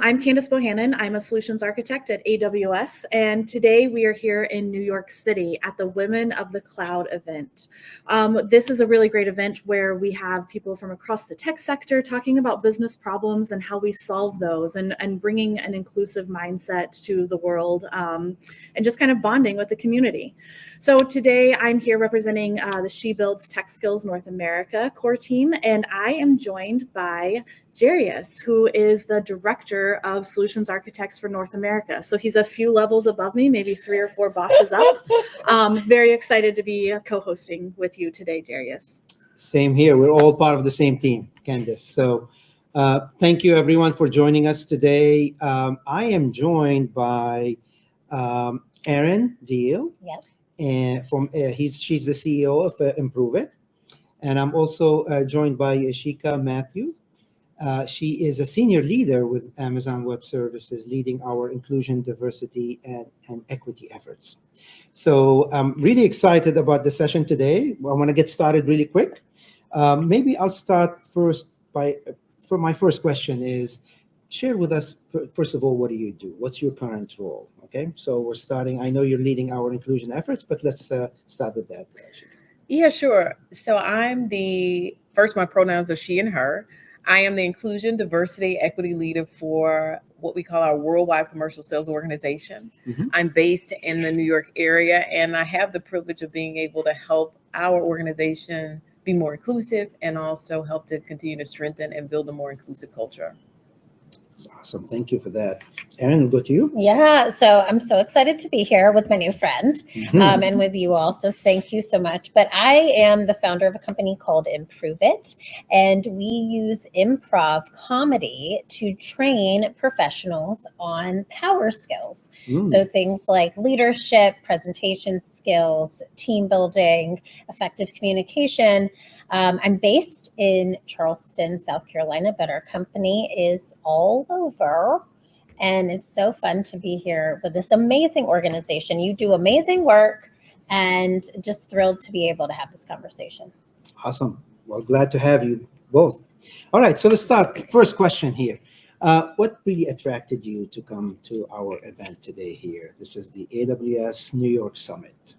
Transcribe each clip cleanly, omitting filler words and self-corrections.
I'm Candace Bohannon. I'm a solutions architect at AWS, and today we are here in New York City at the Women of the Cloud event. This is a really great event where we have people from across the tech sector talking about business problems and how we solve those, and bringing an inclusive mindset to the world, and just kind of bonding with the community. So today I'm here representing the She Builds Tech Skills North America core team, and I am joined by Jarius, who is the Director of Solutions Architects for North America. So he's a few levels above me, maybe 3 or 4 bosses up. Very excited to be co-hosting with you today, Jarius. Same here. We're all part of the same team, Candace. So thank you, everyone, for joining us today. I am joined by Erin Diehl. Yep. And she's the CEO of Improve It. And I'm also joined by Yashekia Matthews. She is a senior leader with Amazon Web Services, leading our inclusion, diversity, and equity efforts. So I'm really excited about the session today. I want to get started really quick. Maybe I'll start first for my first question is, share with us, first of all, what do you do? What's your current role? Okay, so we're starting. I know you're leading our inclusion efforts, but let's start with that. Yeah, sure. So my pronouns are she and her. I am the Inclusion, Diversity, Equity Leader for what we call our worldwide commercial sales organization. Mm-hmm. I'm based in the New York area, and I have the privilege of being able to help our organization be more inclusive and also help to continue to strengthen and build a more inclusive culture. That's awesome. Thank you for that. Erin, we'll go to you. Yeah, so I'm so excited to be here with my new friend and with you all. So thank you so much. But I am the founder of a company called Improve It, and we use improv comedy to train professionals on power skills. So things like leadership, presentation skills, team building, effective communication. I'm based in Charleston, South Carolina, but our company is all over. And it's so fun to be here with this amazing organization. You do amazing work, and just thrilled to be able to have this conversation. Awesome. Well, glad to have you both. All right, so let's start. First question here. What really attracted you to come to our event today here? This is the AWS New York Summit.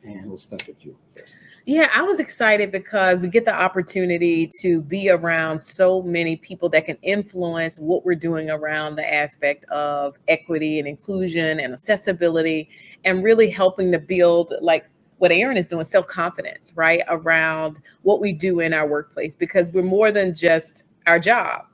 And we'll start with you first. Yeah, I was excited because we get the opportunity to be around so many people that can influence what we're doing around the aspect of equity and inclusion and accessibility, and really helping to build, like what Erin is doing, self-confidence, right, around what we do in our workplace, because we're more than just our job.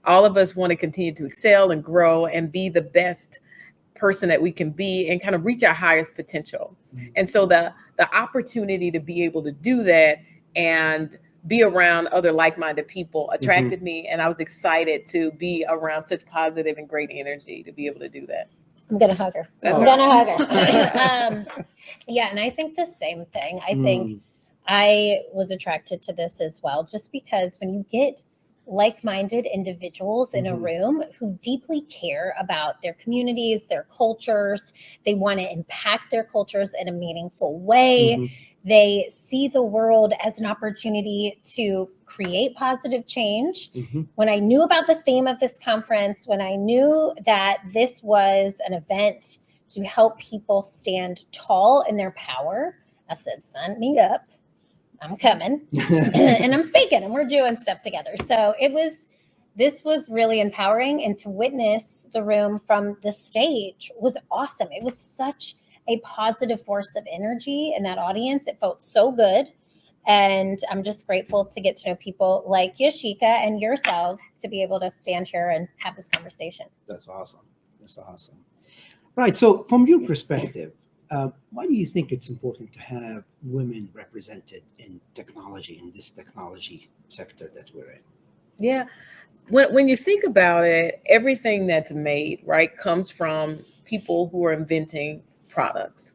All of us want to continue to excel and grow and be the best person that we can be and kind of reach our highest potential. And so the opportunity to be able to do that and be around other like-minded people attracted me, and I was excited to be around such positive and great energy to be able to do that. I'm gonna hug her. That's I'm gonna hug her. Yeah, and I think the same thing. I think I was attracted to this as well, just because when you get like-minded individuals in a room who deeply care about their communities, their cultures, they want to impact their cultures in a meaningful way. They see the world as an opportunity to create positive change. When I knew about the theme of this conference, when I knew that this was an event to help people stand tall in their power, I said, sign me up. I'm coming and I'm speaking and we're doing stuff together. So this was really empowering, and to witness the room from the stage was awesome. It was such a positive force of energy in that audience. It felt so good. And I'm just grateful to get to know people like Yashekia and yourselves to be able to stand here and have this conversation. That's awesome. That's awesome. Right. So from your perspective, why do you think it's important to have women represented in technology, in this technology sector that we're in? Yeah. When you think about it, everything that's made, right, comes from people who are inventing products.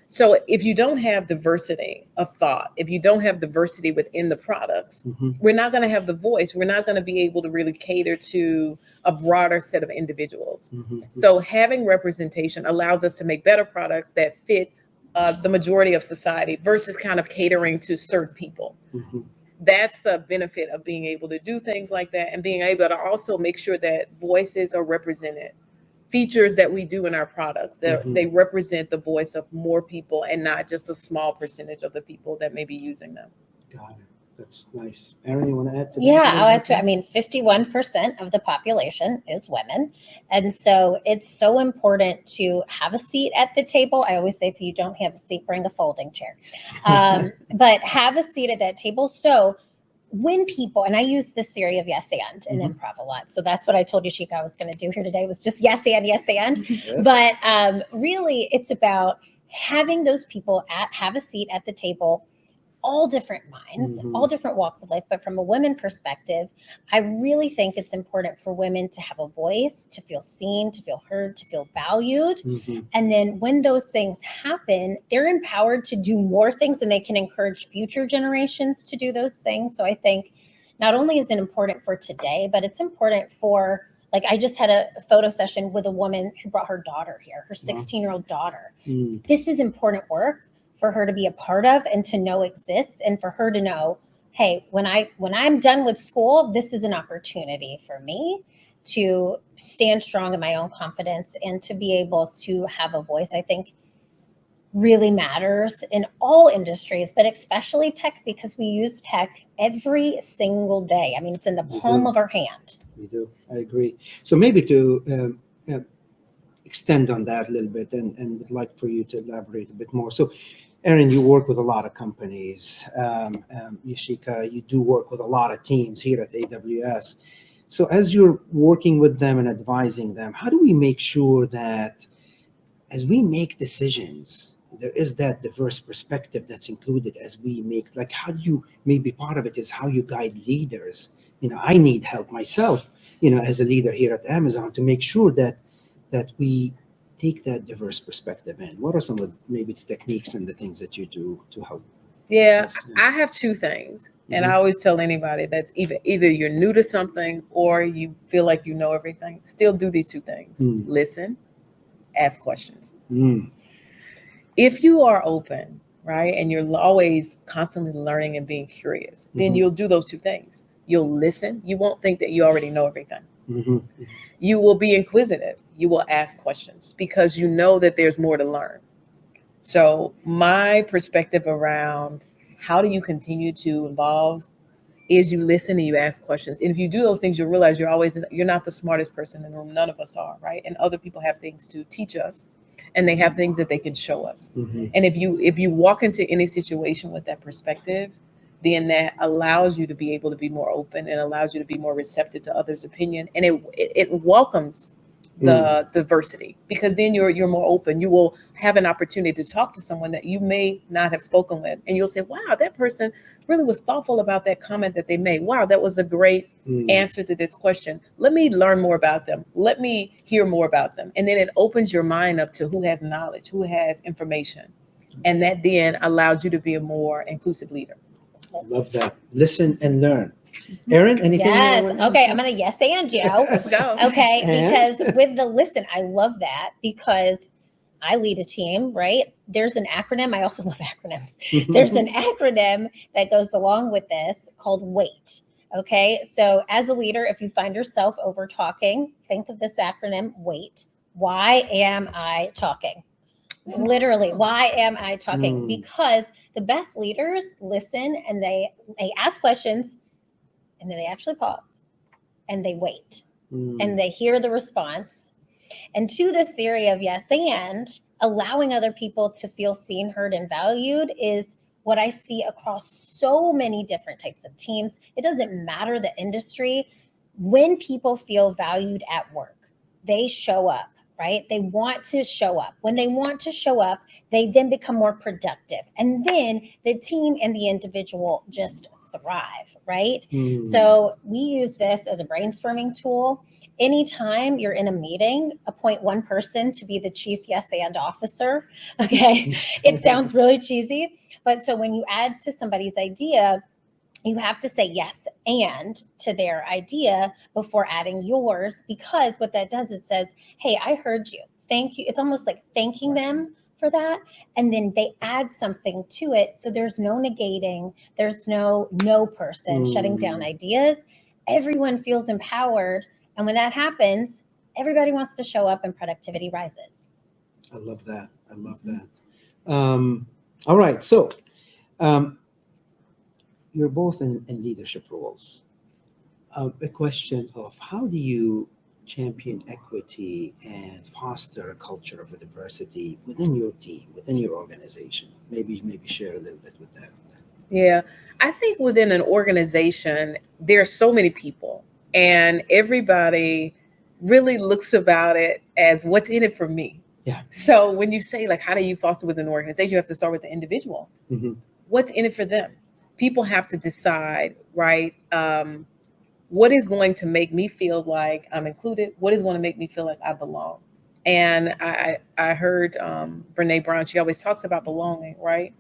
So if you don't have diversity of thought, if you don't have diversity within the products, we're not going to have the voice. We're not going to be able to really cater to a broader set of individuals. So having representation allows us to make better products that fit the majority of society versus kind of catering to certain people. that's the benefit of being able to do things like that, and being able to also make sure that voices are represented. Features that we do in our products, that they represent the voice of more people and not just a small percentage of the people that may be using them. Got it. That's nice. Erin, you want to add to that? Yeah, I'll add to it. I mean, 51% of the population is women. And so it's so important to have a seat at the table. I always say, if you don't have a seat, bring a folding chair. But have a seat at that table. So when people, and I use this theory of yes and in improv a lot. So that's what I told Yashekia I was going to do here today, was just yes and. Yes. But really, it's about having those people have a seat at the table, all different minds, all different walks of life. But from a women perspective, I really think it's important for women to have a voice, to feel seen, to feel heard, to feel valued. And then when those things happen, they're empowered to do more things, and they can encourage future generations to do those things. So I think not only is it important for today, but it's important for, like, I just had a photo session with a woman who brought her daughter here, her 16-year-old daughter. This is important work for her to be a part of and to know exists, and for her to know, hey, when I'm done with school, this is an opportunity for me to stand strong in my own confidence and to be able to have a voice. I think really matters in all industries, but especially tech, because we use tech every single day. I mean, it's in the palm of our hand. We do. I agree. So maybe to extend on that a little bit, and would like for you to elaborate a bit more. So, Erin, you work with a lot of companies. Yashekia, you do work with a lot of teams here at AWS. So as you're working with them and advising them, how do we make sure that as we make decisions, there is that diverse perspective that's included as we make, like, how do you, maybe part of it is how you guide leaders. I need help myself, as a leader here at Amazon, to make sure that we take that diverse perspective in. What are some of maybe the techniques and the things that you do to help? Yeah, I have two things. And I always tell anybody that's either you're new to something or you feel like you know everything, still do these two things. Listen, ask questions. If you are open, right, and you're always constantly learning and being curious, then you'll do those two things. You'll listen. You won't think that you already know everything. You will be inquisitive. You will ask questions because you know that there's more to learn. So my perspective around how do you continue to evolve is you listen and you ask questions. And if you do those things, you'll realize you're not the smartest person in the room. None of us are, right? And other people have things to teach us, and they have things that they can show us. And if you walk into any situation with that perspective, then that allows you to be able to be more open and allows you to be more receptive to others' opinion. And it welcomes the diversity, because then you're more open. You will have an opportunity to talk to someone that you may not have spoken with. And you'll say, wow, that person really was thoughtful about that comment that they made. Wow, that was a great answer to this question. Let me learn more about them. Let me hear more about them. And then it opens your mind up to who has knowledge, who has information. And that then allows you to be a more inclusive leader. Love that. Listen and learn. Erin, anything? Yes. Okay. I'm going to yes and you. Let's go. Okay. Because with the listen, I love that because I lead a team, right? There's an acronym. I also love acronyms. There's an acronym that goes along with this called WAIT. Okay. So as a leader, if you find yourself over talking, think of this acronym, WAIT. Why am I talking? Literally, why am I talking? Because the best leaders listen and they ask questions, and then they actually pause and they wait and they hear the response. And to this theory of yes and, allowing other people to feel seen, heard, and valued is what I see across so many different types of teams. It doesn't matter the industry. When people feel valued at work, they show up. Right? They want to show up. When they want to show up, they then become more productive. And then the team and the individual just thrive, right? So we use this as a brainstorming tool. Anytime you're in a meeting, appoint one person to be the chief yes and officer. Okay. It sounds really cheesy, but so when you add to somebody's idea, you have to say yes and to their idea before adding yours, because what that does, it says, hey, I heard you. Thank you. It's almost like thanking them for that, and then they add something to it. So there's no negating, there's no person shutting down ideas. Everyone feels empowered. And when that happens, everybody wants to show up and productivity rises. I love that. I love that. All right. So you're both in leadership roles. A question of how do you champion equity and foster a culture of diversity within your team, within your organization? Maybe share a little bit with that. Yeah, I think within an organization, there are so many people, and everybody really looks about it as what's in it for me. Yeah. So when you say, like, how do you foster within an organization, you have to start with the individual. Mm-hmm. What's in it for them? People have to decide, right? What is going to make me feel like I'm included? What is going to make me feel like I belong? And I heard Brene Brown, she always talks about belonging, right?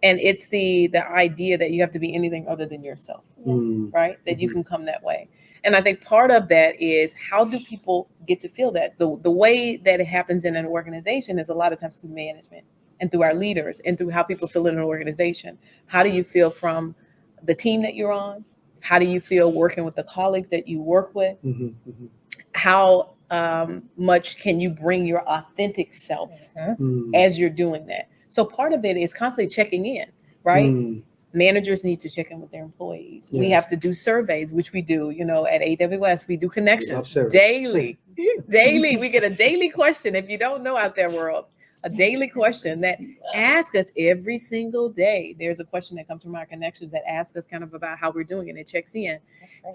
And it's the idea that you have to be anything other than yourself, right? That you can come that way. And I think part of that is, how do people get to feel that? The way that it happens in an organization is a lot of times through management and through our leaders and through how people feel in an organization. How do you feel from the team that you're on? How do you feel working with the colleagues that you work with? How much can you bring your authentic self as you're doing that? So part of it is constantly checking in, right? Managers need to check in with their employees. Yes. We have to do surveys, which we do, at AWS, we do connections daily. Daily, we get a daily question. If you don't know out there, world, a daily question that asks us every single day. There's a question that comes from our connections that asks us kind of about how we're doing, and it checks in.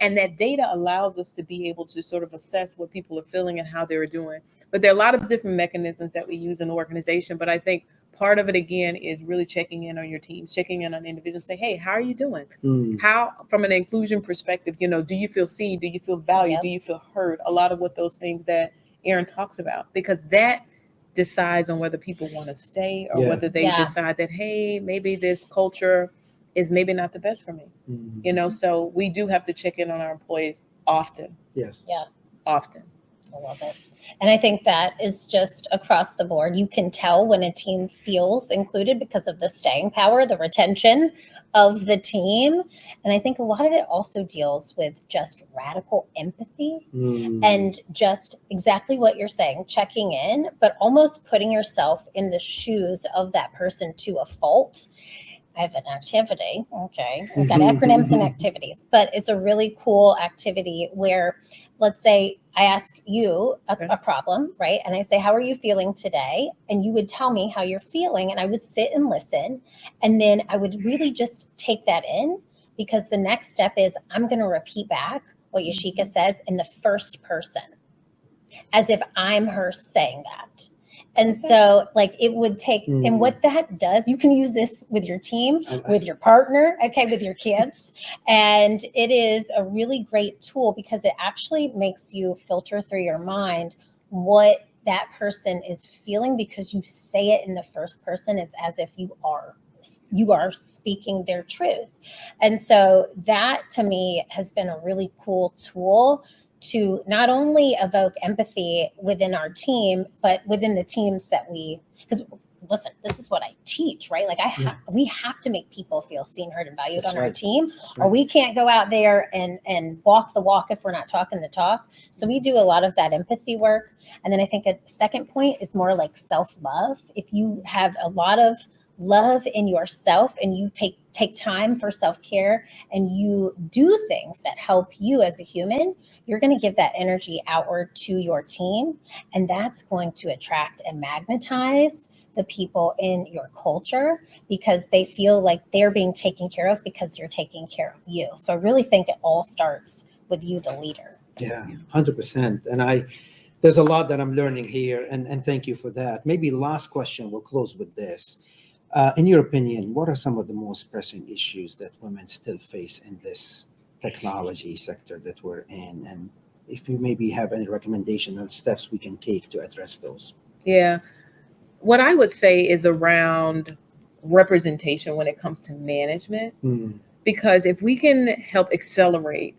And that data allows us to be able to sort of assess what people are feeling and how they're doing. But there are a lot of different mechanisms that we use in the organization. But I think part of it, again, is really checking in on your teams, checking in on individuals, say, hey, how are you doing? How, from an inclusion perspective, do you feel seen? Do you feel valued? Do you feel heard? A lot of what those things that Erin talks about, because that decides on whether people want to stay or whether they decide that, hey, maybe this culture is maybe not the best for me. So we do have to check in on our employees often. Yes. Yeah. Often. I love it. And I think that is just across the board. You can tell when a team feels included because of the staying power, the retention of the team. And I think a lot of it also deals with just radical empathy and just exactly what you're saying, checking in, but almost putting yourself in the shoes of that person to a fault. I have an activity. Okay. We've got acronyms and activities, but it's a really cool activity where, let's say I ask you a problem, right? And I say, how are you feeling today? And you would tell me how you're feeling. And I would sit and listen. And then I would really just take that in, because the next step is I'm going to repeat back what Yashekia says in the first person, as if I'm her saying that. And so it would take, and what that does, you can use this with your team, with your partner, with your kids. And it is a really great tool because it actually makes you filter through your mind what that person is feeling, because you say it in the first person. It's as if you are speaking their truth. And so that to me has been a really cool tool to not only evoke empathy within our team, but within the teams that because listen, this is what I teach, right? We have to make people feel seen, heard, and valued on our team, or we can't go out there and walk the walk if we're not talking the talk. So we do a lot of that empathy work. And then I think a second point is more like self-love. If you have a lot of love in yourself and you take time for self-care and you do things that help you as a human, you're going to give that energy outward to your team. And that's going to attract and magnetize the people in your culture, because they feel like they're being taken care of because you're taking care of you. So I really think it all starts with you, the leader. Yeah, 100%. And there's a lot that I'm learning here, and thank you for that. Maybe last question, we'll close with this. In your opinion, what are some of the most pressing issues that women still face in this technology sector that we're in? And if you maybe have any recommendation on steps we can take to address those. Yeah. What I would say is around representation when it comes to management, because if we can help accelerate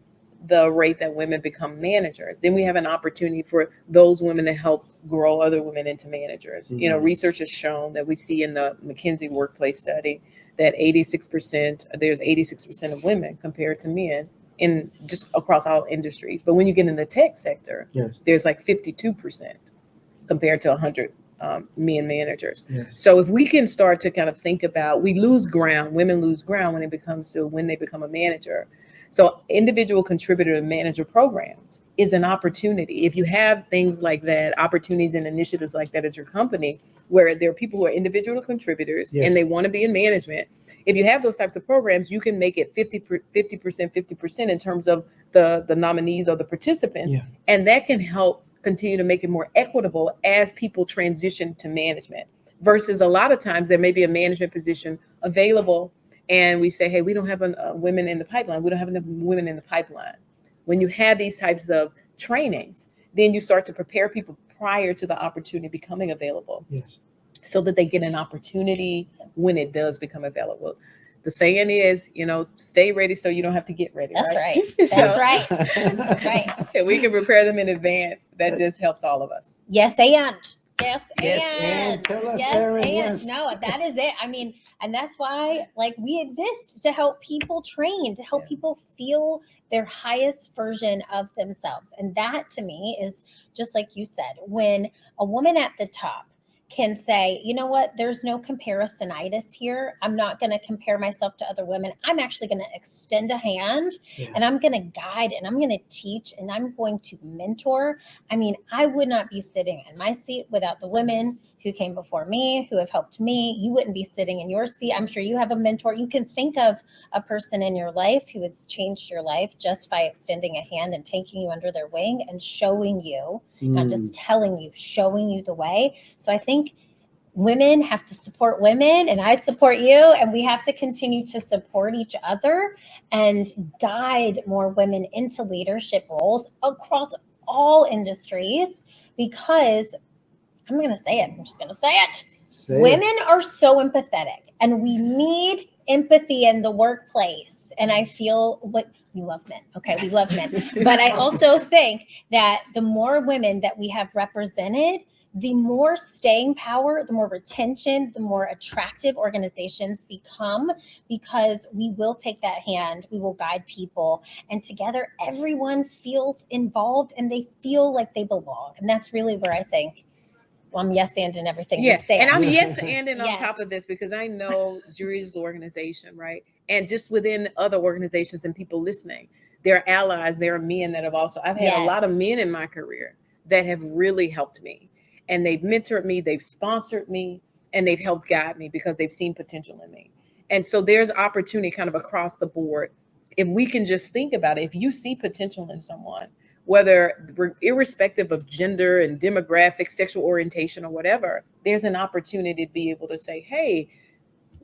the rate that women become managers, then we have an opportunity for those women to help grow other women into managers. You know, Mhm. research has shown that we see in the McKinsey workplace study that 86% of women compared to men in just across all industries. But when you get in the tech sector, Yes. there's like 52% compared to 100 men managers. Yes. So if we can start to kind of think about, we lose ground, women lose ground when when they become a manager. So individual contributor and manager programs is an opportunity. If you have things like that, opportunities and initiatives like that at your company, where there are people who are individual contributors Yes. and they want to be in management, if you have those types of programs, you can make it 50% in terms of the nominees or the participants. Yeah. And that can help continue to make it more equitable as people transition to management, versus a lot of times there may be a management position available and we say, hey, we don't have women in the pipeline. We don't have enough women in the pipeline. When you have these types of trainings, then you start to prepare people prior to the opportunity becoming available, Yes. so that they get an opportunity when it does become available. The saying is, you know, stay ready so you don't have to get ready. That's right. right. So- That's right. Right. If we can prepare them in advance, that just helps all of us. Yes, and. Yes, Yes, and. tell us, yes, Erin, and. yes. No, that is it. I mean, and that's why, like, we exist to help people train, to help Yeah. people feel their highest version of themselves. And that, to me, is just like you said, when a woman at the top can say, you know what, there's no comparisonitis here. I'm not going to compare myself to other women. I'm actually going to extend a hand, Yeah. and I'm going to guide, and I'm going to teach, and I'm going to mentor. I mean, I would not be sitting in my seat without the women who came before me, who have helped me. You wouldn't be sitting in your seat. I'm sure you have a mentor. You can think of a person in your life who has changed your life just by extending a hand and taking you under their wing and showing you, not just telling you, showing you the way. So I think women have to support women, and I support you, and we have to continue to support each other and guide more women into leadership roles across all industries, because I'm going to say it. I'm just going to say it. Women are so empathetic, and we need empathy in the workplace. And I feel what we love men. Okay, we love men. But I also think that the more women that we have represented, the more staying power, the more retention, the more attractive organizations become, because we will take that hand, we will guide people, and together everyone feels involved and they feel like they belong. And that's really where I think, well, I'm yes and in everything you say. And I'm yes and on Yes. top of this, because I know Jury's organization, right? And just within other organizations and people listening, there are allies, there are men that have also, I've had a lot of men in my career that have really helped me. And they've mentored me, they've sponsored me, and they've helped guide me because they've seen potential in me. And so there's opportunity kind of across the board. If we can just think about it, if you see potential in someone, whether irrespective of gender and demographic, sexual orientation, or whatever, there's an opportunity to be able to say, hey,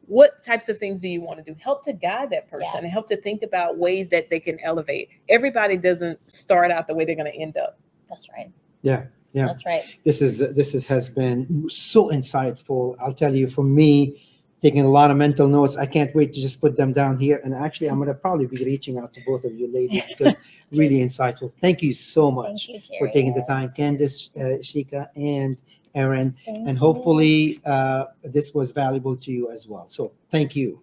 what types of things do you want to do? Help to guide that person and help to think about ways that they can elevate. Everybody doesn't start out the way they're going to end up. That's right. Yeah. Yeah. That's right. This has been so insightful. I'll tell you, for me, taking a lot of mental notes. I can't wait to just put them down here. And actually, I'm going to probably be reaching out to both of you ladies, because really insightful. Thank you so much for taking the time, Candace, Yashekia, and Erin. And hopefully this was valuable to you as well. So thank you.